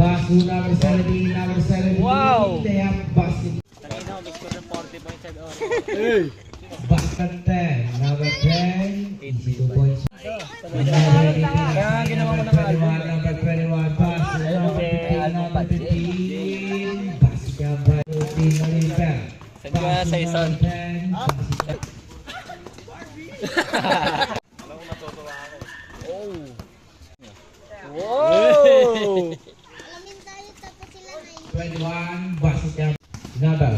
Basu number 17, number 17. Wow! They have basket. Kanina, mag-score ng 40 points at all. Basket 10, number 10. Easy 2 points. Kaya ginawa ko ng album. Number 21, Basu number 15, number 15. Basket by 15, Oliver. Saan ka sa ison? Wow! Alamin tayo tapos sila na 21, basket number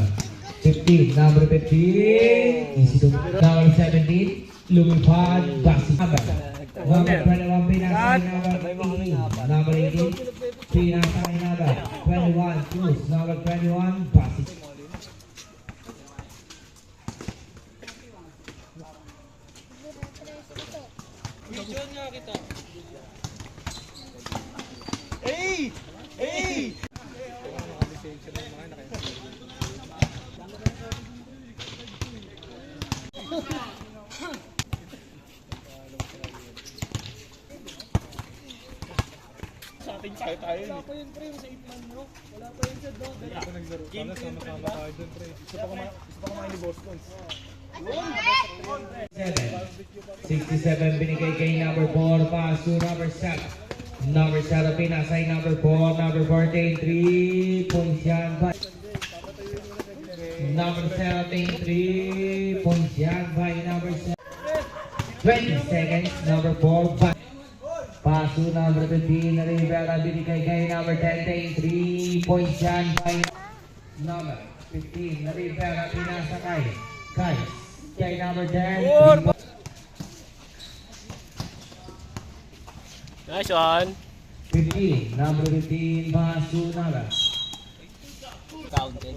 15, number 15. Easy to number 17. Lumipad, basket number 21, pinasay number 18. Number 18, pinasay number 21. Cruz, number 21, basket. Sixty-seven binigay kay number 4, pass to number 7. Number 7 pinasay number 4, number 14, 3 points yan. Number 17, 3 points yan by number 7. 20 seconds, number 4, pass to number 15, Rivera binigay kay number 10, 3 points yan by number 15, Rivera pinasa kay number 10. Nice one. 15, number 15, pass to number. Counted.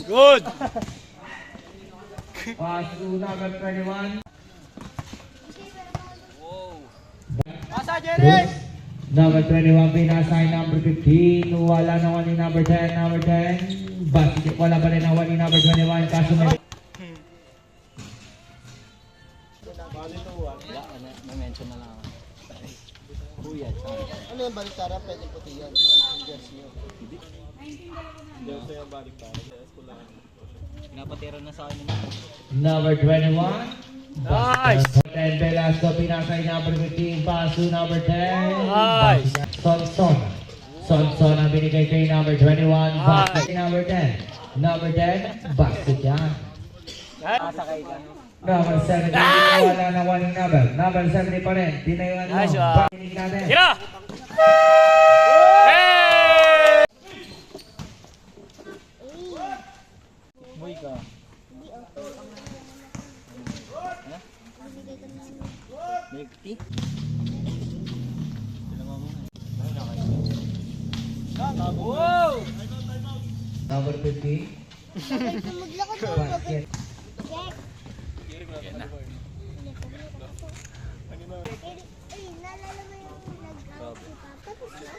Good! Pass to number 21. Asa, Jerry! Number 21, pinasay number 15. Wala naman ni number 10. Number 10. Basket, wala pa rin naman ni number 21. Kaso may... Na-mention na lang ako. Buyad. Ano yung baliktara? Pwede puti yan. Yung jersey yun. Jersey yung baliktara. Pinapatira na sa akin. Number 21. Nice! 10, Velasco, pinasay number 15. Pass to number 10. Nice! Sonson ang binigay kay number 21. Basket kay number 10. Number 10, basket yan. Sakay ka. Number 70, wala na one number. Number 70 pa rin. Tinayuan lang. Nice, Pakinig natin. Tira! Hey! Boy ka. Milk tea? Wow! Number 50, Maglakad ng basket. check. Eh, naalala mo yung nag-out si Papa? Tapos na?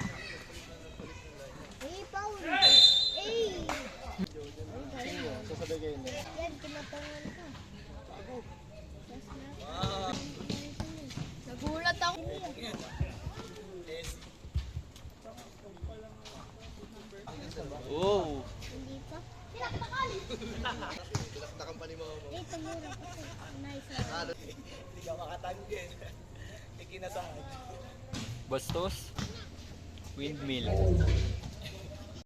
Eh, Paul. Eh! Sasabi kayo niya. Yan, tumatangan ka. Nagulat ako. Oh! Hindi pa. Pinaktakan! Pinaktakan pa ni mama mo. Eh, tumura kasi. Nice. Hindi ka makatanggen. Ikinasahan. Bastos? Windmill.